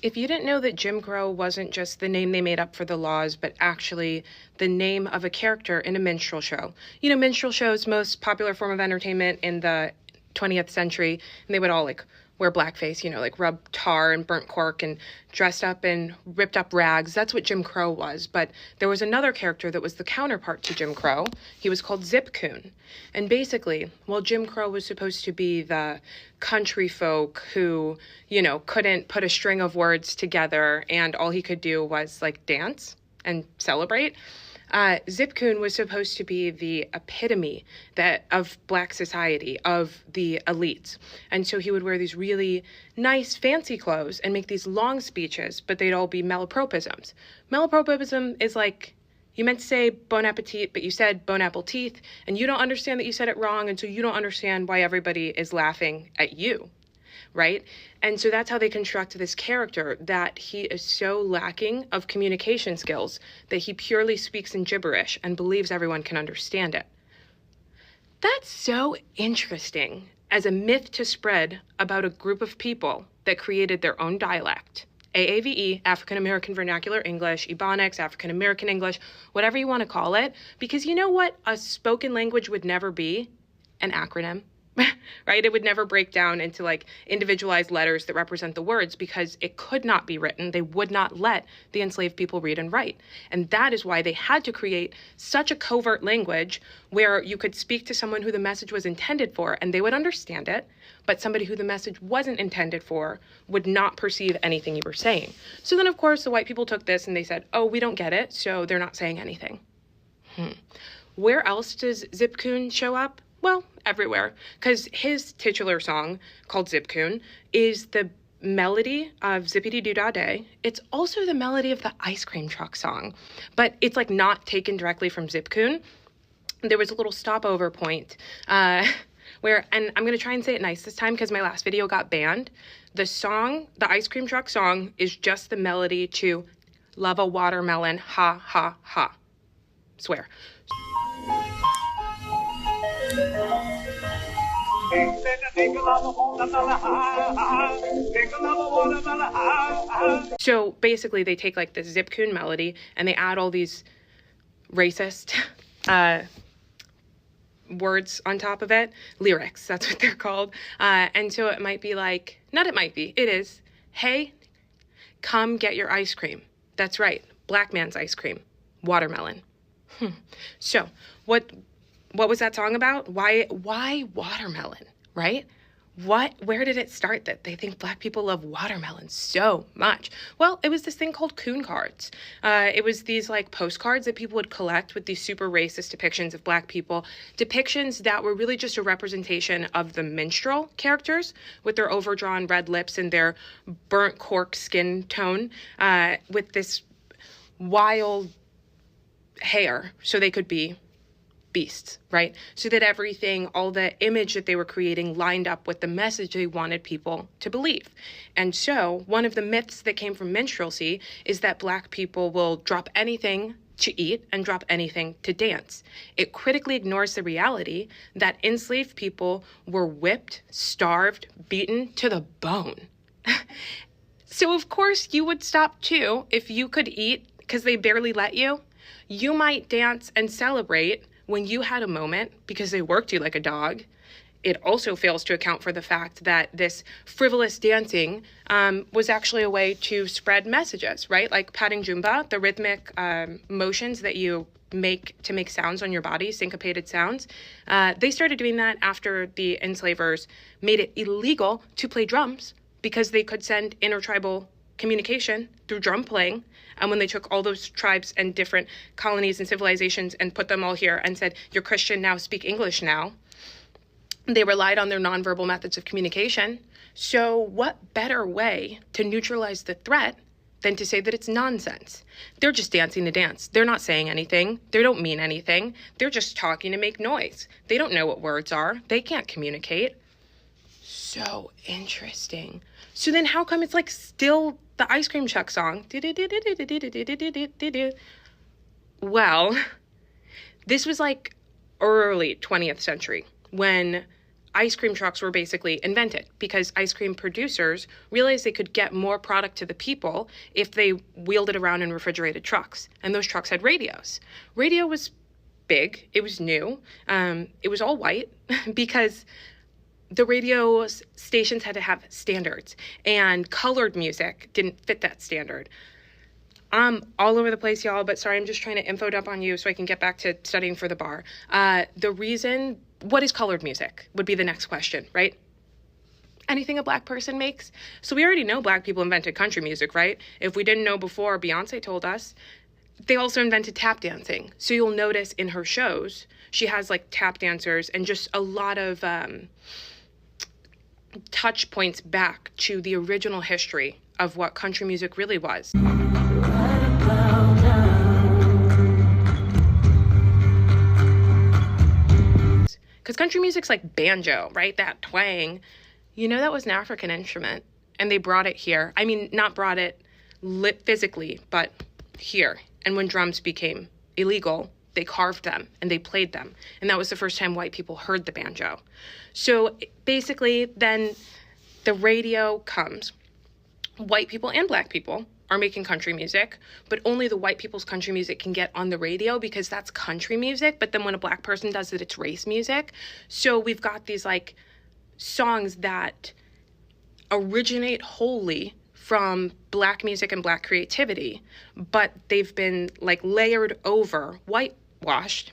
If you didn't know that Jim Crow wasn't just the name they made up for the laws, but actually the name of a character in a minstrel show. You know, minstrel shows, most popular form of entertainment in the 20th century, and they would all like wear blackface, you know, like rub tar and burnt cork and dressed up in ripped up rags. That's what Jim Crow was. But there was another character that was the counterpart to Jim Crow. He was called Zip Coon. And basically, while Jim Crow was supposed to be the country folk who, you know, couldn't put a string of words together and all he could do was like dance and celebrate, Zip Coon was supposed to be the epitome of Black society, of the elites. And so he would wear these really nice, fancy clothes and make these long speeches, but they'd all be malapropisms. Malapropism is like, you meant to say bon appetit, but you said bon apple teeth, and you don't understand that you said it wrong, and so you don't understand why everybody is laughing at you. Right? And so that's how they construct this character, that he is so lacking of communication skills that he purely speaks in gibberish and believes everyone can understand it. That's so interesting as a myth to spread about a group of people that created their own dialect. AAVE, African American Vernacular English, Ebonics, African American English, whatever you want to call it, because you know what a spoken language would never be? An acronym. Right? It would never break down into like individualized letters that represent the words because it could not be written. They would not let the enslaved people read and write. And that is why they had to create such a covert language where you could speak to someone who the message was intended for and they would understand it, but somebody who the message wasn't intended for would not perceive anything you were saying. So then, of course, the white people took this and they said, oh, we don't get it, so they're not saying anything. Where else does Zip Coon show up? Well, everywhere, because his titular song, called Zip Coon, is the melody of Zippity Doo Dah Day. It's also the melody of the ice cream truck song, but it's like not taken directly from Zip Coon. There was a little stopover point where, and I'm going to try and say it nice this time because my last video got banned. The song, the ice cream truck song, is just the melody to Love a Watermelon, ha, ha, ha. Swear. So basically they take like the Zip Coon melody and they add all these racist words on top of it. Lyrics, that's what they're called. And so it might be like, it is, hey, come get your ice cream. That's right, black man's ice cream, watermelon. So what was that song about? Why watermelon, right? Where did it start that they think black people love watermelon so much? Well, it was this thing called coon cards. It was these like postcards that people would collect with these super racist depictions of black people, depictions that were really just a representation of the minstrel characters with their overdrawn red lips and their burnt cork skin tone, with this wild hair so they could be beasts, right? So that everything, all the image that they were creating lined up with the message they wanted people to believe. And so one of the myths that came from minstrelsy is that black people will drop anything to eat and drop anything to dance. It critically ignores the reality that enslaved people were whipped, starved, beaten to the bone. So of course you would stop too if you could eat because they barely let you. You might dance and celebrate when you had a moment because they worked you like a dog. It also fails to account for the fact that this frivolous dancing was actually a way to spread messages, right? Like patting Jumba, the rhythmic motions that you make to make sounds on your body, syncopated sounds. They started doing that after the enslavers made it illegal to play drums because they could send intertribal communication through drum playing. And when they took all those tribes and different colonies and civilizations and put them all here and said, you're Christian now, speak English now, they relied on their nonverbal methods of communication. So what better way to neutralize the threat than to say that it's nonsense? They're just dancing the dance. They're not saying anything. They don't mean anything. They're just talking to make noise. They don't know what words are. They can't communicate. So interesting. So then how come it's like still the ice cream truck song? Well, this was like early 20th century when ice cream trucks were basically invented because ice cream producers realized they could get more product to the people if they wheeled it around in refrigerated trucks. And those trucks had radios. Radio was big. It was new. It was all white because the radio stations had to have standards, and colored music didn't fit that standard. I'm all over the place, y'all, but sorry, I'm just trying to info dump on you so I can get back to studying for the bar. What is colored music would be the next question, right? Anything a black person makes. So we already know black people invented country music, right? If we didn't know before, Beyonce told us. They also invented tap dancing. So you'll notice in her shows, she has like tap dancers and just a lot of touch points back to the original history of what country music really was. Because country music's like banjo, right? That twang. You know, that was an African instrument, and they brought it here. I mean, not brought it physically, but here. And when drums became illegal, they carved them and they played them. And that was the first time white people heard the banjo. So basically, then the radio comes. White people and black people are making country music, but only the white people's country music can get on the radio because that's country music. But then when a black person does it, it's race music. So we've got these like songs that originate wholly from black music and black creativity, but they've been like layered over, whitewashed,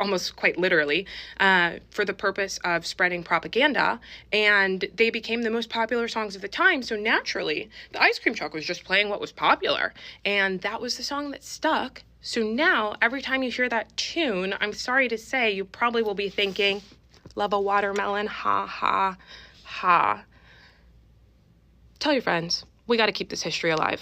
almost quite literally, for the purpose of spreading propaganda, and they became the most popular songs of the time. So naturally, the ice cream truck was just playing what was popular, and that was the song that stuck. So now, every time you hear that tune, I'm sorry to say, you probably will be thinking, love a watermelon, ha, ha, ha. Tell your friends. We got to keep this history alive.